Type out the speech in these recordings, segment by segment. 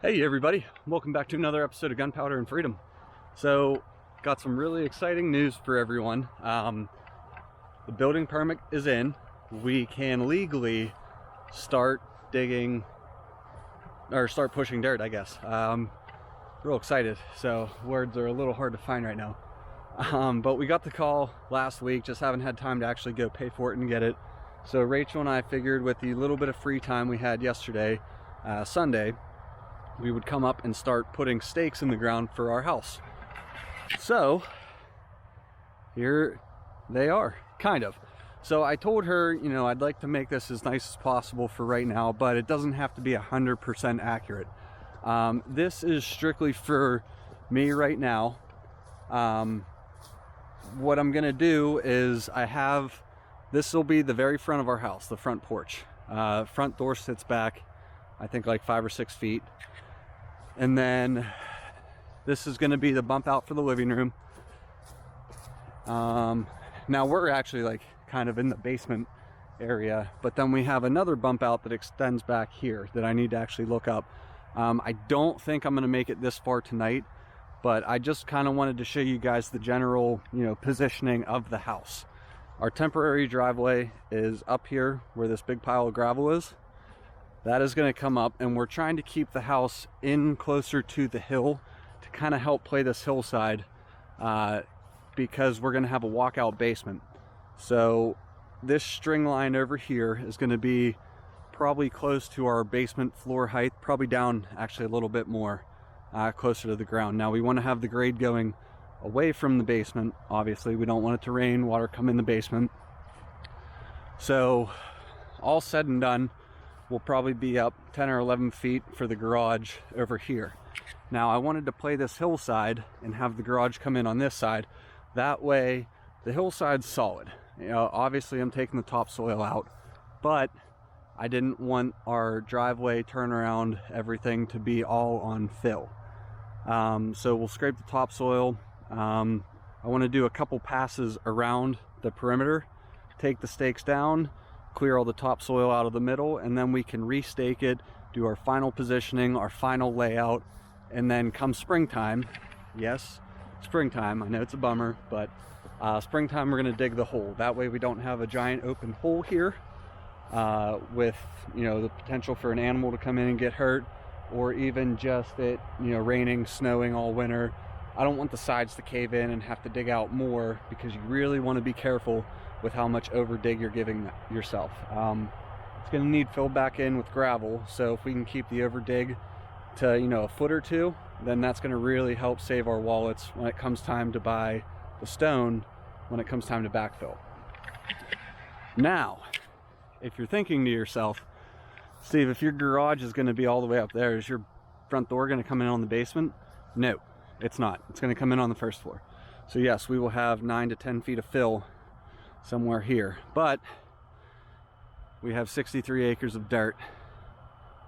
Hey everybody, welcome back to another episode of Gunpowder and Freedom. So, got some really exciting news for everyone. The building permit is in. We can legally start digging, or start pushing dirt, I guess. Real excited, so words are a little hard to find right now. But we got the call last week, just haven't had time to actually go pay for it and get it. So Rachel and I figured with the little bit of free time we had yesterday, Sunday, we would come up and start putting stakes in the ground for our house. So here they are, kind of. So I told her, you know, I'd like to make this as nice as possible for right now, but it doesn't have to be 100% accurate. This is strictly for me right now. What I'm gonna do is this will be the very front of our house, the front porch. Front door sits back, I think like 5 or 6 feet. And then this is going to be the bump out for the living room. Now we're actually like kind of in the basement area, but then we have another bump out that extends back here that I need to actually look up. I don't think I'm going to make it this far tonight, but I just kind of wanted to show you guys the general, positioning of the house. Our temporary driveway is up here where this big pile of gravel is. That is going to come up, and we're trying to keep the house in closer to the hill to kind of help play this hillside, because we're going to have a walkout basement. So this string line over here is going to be probably close to our basement floor height, probably down actually a little bit more, closer to the ground. Now we want to have the grade going away from the basement. Obviously we don't want it to rain, water come in the basement. So all said and done, we'll probably be up 10 or 11 feet for the garage over here. Now I wanted to play this hillside and have the garage come in on this side. That way the hillside's solid. Obviously I'm taking the topsoil out, but I didn't want our driveway, turnaround, everything to be all on fill. So we'll scrape the topsoil. I want to do a couple passes around the perimeter, take the stakes down, clear all the topsoil out of the middle, and then we can restake it, do our final positioning, our final layout, and then come springtime, yes, springtime, I know it's a bummer, but springtime we're going to dig the hole. That way we don't have a giant open hole here with the potential for an animal to come in and get hurt, or even just it raining, snowing all winter. I don't want the sides to cave in and have to dig out more, because you really want to be careful with how much over dig you're giving yourself. It's going to need filled back in with gravel, so if we can keep the over dig to a foot or two, then that's going to really help save our wallets when it comes time to buy the stone, when it comes time to backfill. Now, if you're thinking to yourself, Steve, if your garage is going to be all the way up there, is your front door going to come in on the basement? No, it's not. It's going to come in on the first floor. So yes, we will have 9 to 10 feet of fill somewhere here, but we have 63 acres of dirt.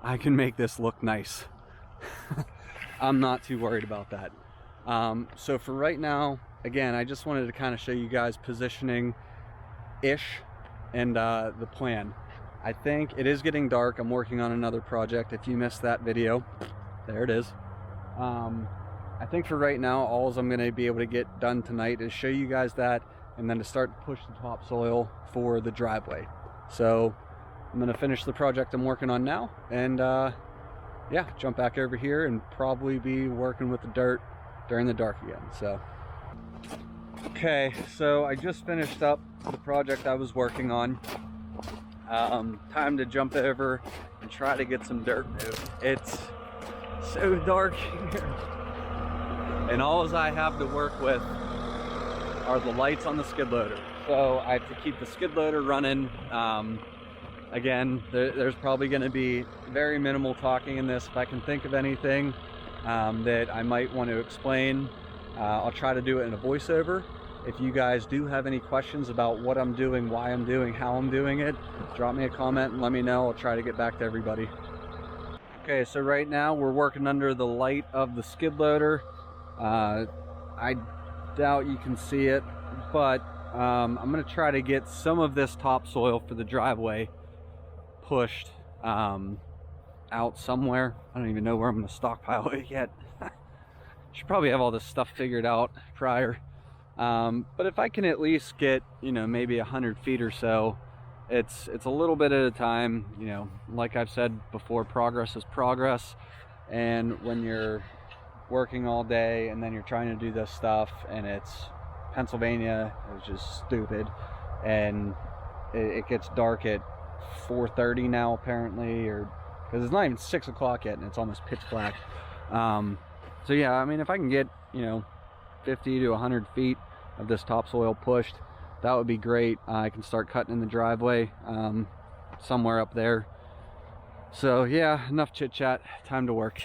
I can make this look nice. I'm not too worried about that. So for right now, again, I just wanted to kind of show you guys positioning ish and the plan. I think it is getting dark. I'm working on another project. If you missed that video, there it is. I think for right now, all I'm going to be able to get done tonight is show you guys that, and then to start to push the topsoil for the driveway. So I'm going to finish the project I'm working on now, and yeah, jump back over here and probably be working with the dirt during the dark again. So okay, so I just finished up the project I was working on. Time to jump over and try to get some dirt moved. It's so dark here, and all I have to work with are the lights on the skid loader. So I have to keep the skid loader running. Again, there's probably going to be very minimal talking in this. If I can think of anything that I might want to explain, I'll try to do it in a voiceover. If you guys do have any questions about what I'm doing, why I'm doing, how I'm doing it, drop me a comment and let me know. I'll try to get back to everybody. Okay, so right now we're working under the light of the skid loader. I doubt you can see it, but I'm going to try to get some of this topsoil for the driveway pushed out somewhere. I don't even know where I'm going to stockpile it yet. Should probably have all this stuff figured out prior. But if I can at least get, you know, maybe 100 feet or so, it's a little bit at a time. You know, like I've said before, progress is progress. And when you're working all day and then you're trying to do this stuff, and it's Pennsylvania is just stupid, and it gets dark at 4:30 now apparently, or because it's not even 6 o'clock yet and it's almost pitch black. So yeah, I mean, if I can get, you know, 50 to 100 feet of this topsoil pushed, that would be great. I can start cutting in the driveway somewhere up there. So yeah, enough chit chat, time to work.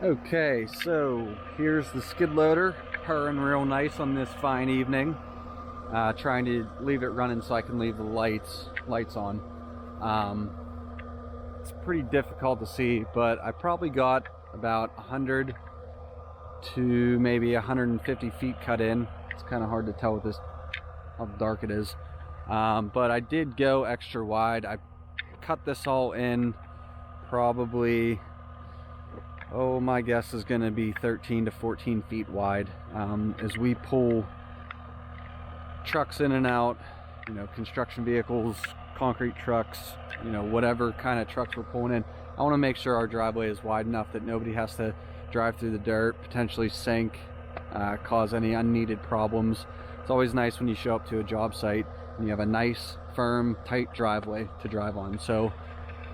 Okay, so here's the skid loader purring real nice on this fine evening. trying to leave it running so I can leave the lights on. It's pretty difficult to see, but I probably got about 100 to maybe 150 feet cut in. It's kind of hard to tell with this how dark it is, but I did go extra wide. I cut this all in probably, oh, my guess is going to be 13 to 14 feet wide. As we pull trucks in and out, you know, construction vehicles, concrete trucks, you know, whatever kind of trucks we're pulling in, I want to make sure our driveway is wide enough that nobody has to drive through the dirt, potentially sink, cause any unneeded problems. It's always nice when you show up to a job site and you have a nice, firm, tight driveway to drive on. So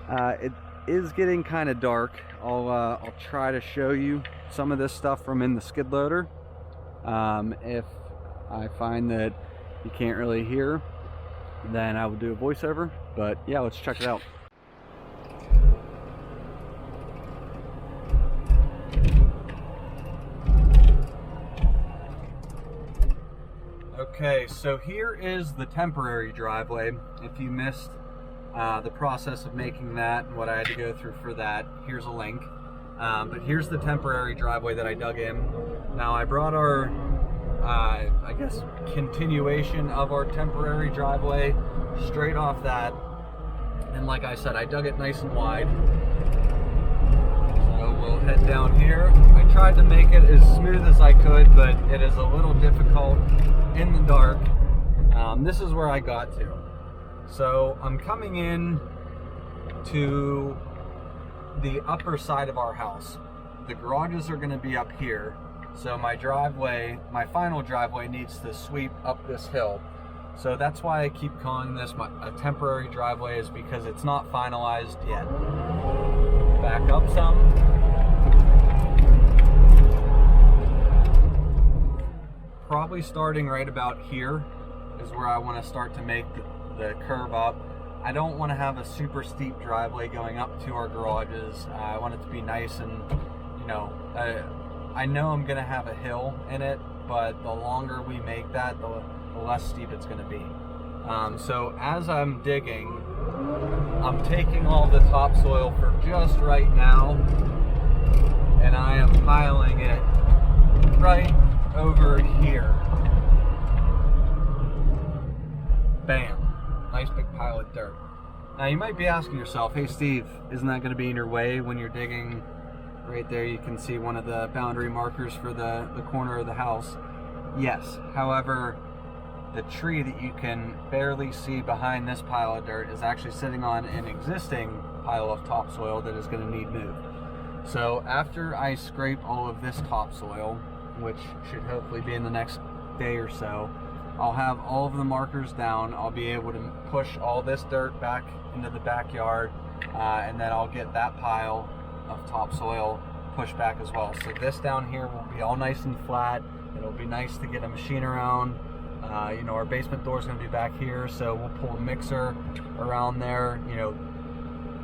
it is getting kind of dark. I'll try to show you some of this stuff from in the skid loader. If I find that you can't really hear, then I will do a voiceover. But yeah, let's check it out. Okay, so here is the temporary driveway. If you missed the process of making that and what I had to go through for that, here's a link. But here's the temporary driveway that I dug in. Now I brought our, I guess, continuation of our temporary driveway straight off that. And like I said, I dug it nice and wide. So we'll head down here. I tried to make it as smooth as I could, but it is a little difficult in the dark. This is where I got to. So I'm coming in to the upper side of our house. The garages are going to be up here. So my driveway, my final driveway, needs to sweep up this hill. So that's why I keep calling this a temporary driveway, is because it's not finalized yet. Back up some. Probably starting right about here is where I want to start to make the curve up. I don't want to have a super steep driveway going up to our garages. I want it to be nice and, you know, I know I'm going to have a hill in it, but the longer we make that, the less steep it's going to be. So as I'm digging, I'm taking all the topsoil for just right now, and I am piling it right over here. Bam. Nice big pile of dirt. Now you might be asking yourself, hey Steve, isn't that going to be in your way when you're digging? Right there you can see one of the boundary markers for the corner of the house. Yes, however, the tree that you can barely see behind this pile of dirt is actually sitting on an existing pile of topsoil that is going to need moved. So after I scrape all of this topsoil, which should hopefully be in the next day or so, I'll have all of the markers down. I'll be able to push all this dirt back into the backyard, and then I'll get that pile of topsoil pushed back as well. So this down here will be all nice and flat. It'll be nice to get a machine around. You know, our basement door is going to be back here, so we'll pull a mixer around there. You know,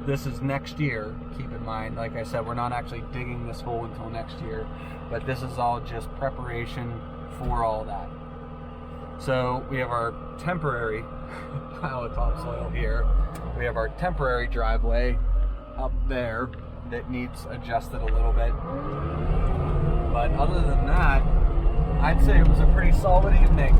this is next year. Keep in mind, like I said, we're not actually digging this hole until next year, but this is all just preparation for all that. So we have our temporary pile of topsoil here. We have our temporary driveway up there that needs adjusted a little bit. But other than that, I'd say it was a pretty solid evening.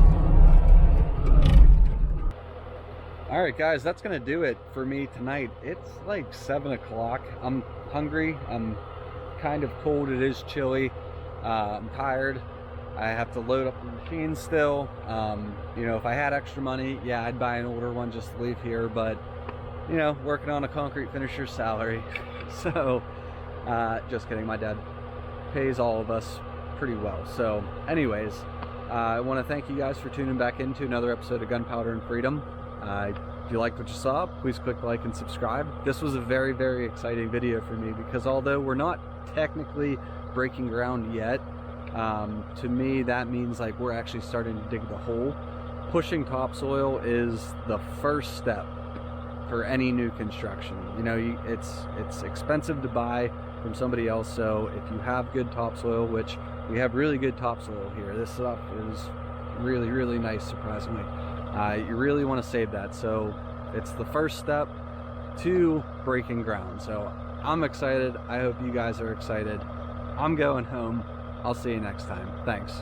Alright guys, that's going to do it for me tonight. It's like 7 o'clock. I'm hungry. I'm kind of cold. It is chilly. I'm tired. I have to load up the machine still. You know, if I had extra money, yeah, I'd buy an older one just to leave here, but you know, working on a concrete finisher's salary. So, just kidding, my dad pays all of us pretty well. So, anyways, I want to thank you guys for tuning back into another episode of Gunpowder and Freedom. If you liked what you saw, please click like and subscribe. This was a very, very exciting video for me because although we're not technically breaking ground yet, to me that means like we're actually starting to dig the hole. Pushing topsoil is the first step for any new construction. You know, it's expensive to buy from somebody else, so if you have good topsoil, which we have really good topsoil here, this stuff is really, really nice, surprisingly. You really want to save that. So it's the first step to breaking ground. So I'm excited. I hope you guys are excited. I'm going home. I'll see you next time. Thanks.